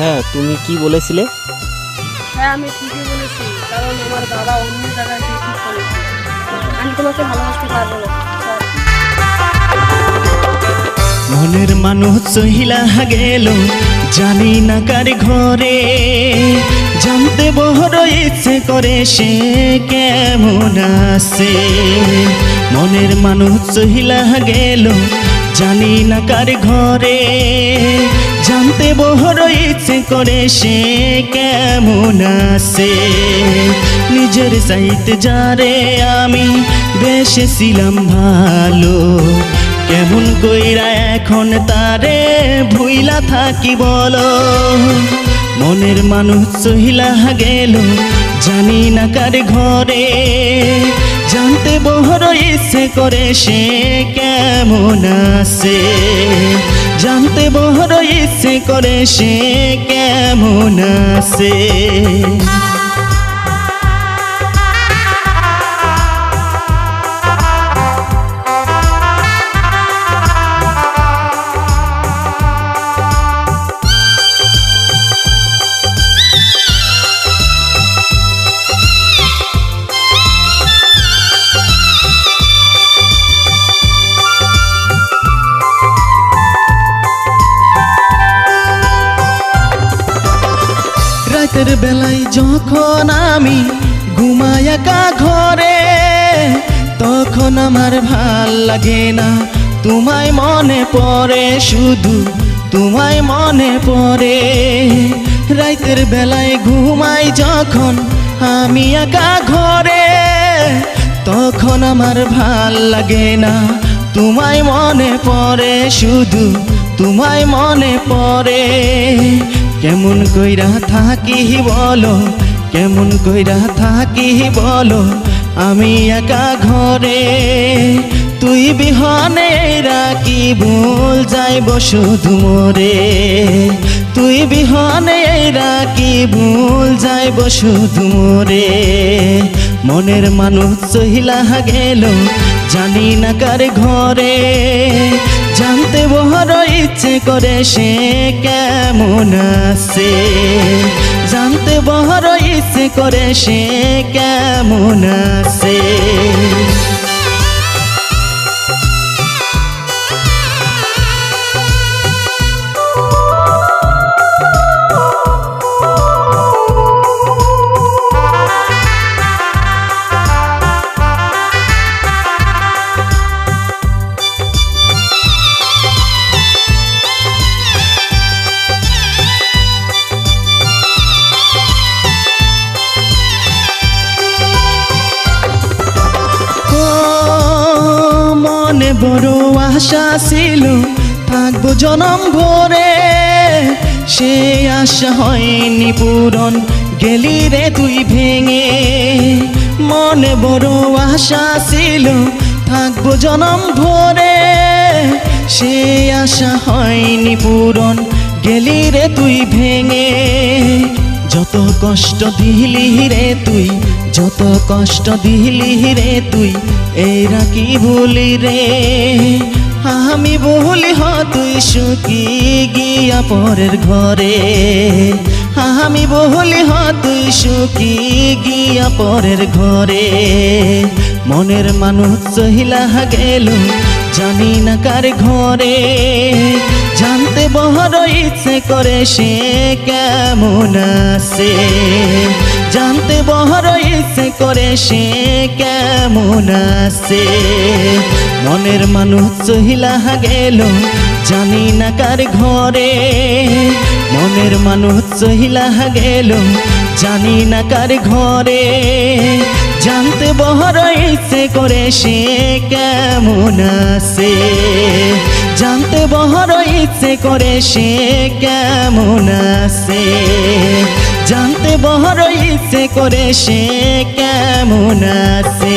হ্যাঁ, তুমি কি বলেছিলে? হ্যাঁ, আমি ঠিকই বলেছি, কারণ আমার দাদা অন্য জায়গায় বিয়ে ঠিক করেছে। আমি তোমাকে ভালোবাসতে পারবো না, স্যার। মনের মানুষ চহিলা গেল জানি না কার ঘরে, জানতে বড় ইচ্ছে করে সে কেমন আছে। মনের মানুষ চহিলা গেল জানি না কার ঘরে, জানতে বড় ইচ্ছে করে সে কেমন আছে। নিজের চাইতে যারে আমি বেসেছিলাম ভালো, কেমন কইরা এখন তারে ভুইলা থাকি বলো। মনের মানুষ চহিলা গেল জানি না কার ঘরে, জানতে বড় ইচ্ছে করে সে কেমন আছে। জানতে বড় ইচ্ছে করে সে কেমন আছে। রাতের বেলায় যখন আমি ঘুমাই একা ঘরে, তখন আমার ভাল লাগে না, তোমায় মনে পড়ে, শুধু তোমায় মনে পড়ে। রাতের বেলায় ঘুমাই যখন আমি একা ঘরে, তখন আমার ভাল লাগে না, তোমায় মনে পড়ে, শুধু তোমায় মনে পড়ে। কেমন কইরা থাকি বলো, কেমন কইরা থাকি বলো আমি একা ঘরে। তুই বিহনে রাখি ভুল যাইব শুধু মোরে, তুই বিহনে রাখি ভুল যাইব শুধু মোরে। মনের মানুষ চহিলা গেল জানি না কার ঘরে, জানতে বড় ইচ্ছে করে সে কেমন আছে। জানতে বড় ইচ্ছে করে সে কেমন আছে। মনে বড় আশা ছিল থাকবো জনম ভরে, সে আশা হয়নি পূরণ, গেলি রে তুই ভেঙে। মনে বড় আশা ছিল থাকবো জনম ভরে, সে আশা হয়নি পূরণ, গেলি রে তুই ভেঙে। যত কষ্ট দিলি রে তুই, যত কষ্ট দিলি রে তুই, এরা কি বলি রে। আমি বলি হ তুই সুখী গিয়া পরের ঘরে, আমি বলি হ তুই সুখী গিয়া পরের ঘরে। মনের মানুষ চহিলা গেল জানি না কার ঘরে, জানতে বড় ইচ্ছে করে সে কেমন আছে। জানতে বড় ইচ্ছে করে সে কেমন আছে। মনের মানুষ চহিলা গেল জানি না কার ঘরে, মনের মানুষ চহিলা গেল জানি না কার ঘরে, জানতে বড় ইচ্ছে করে সে কেমন আছে। জানতে বড় ইচ্ছে করে সে কেমন আছে। জানতে বড় ইচ্ছে করে সে কেমন আছে।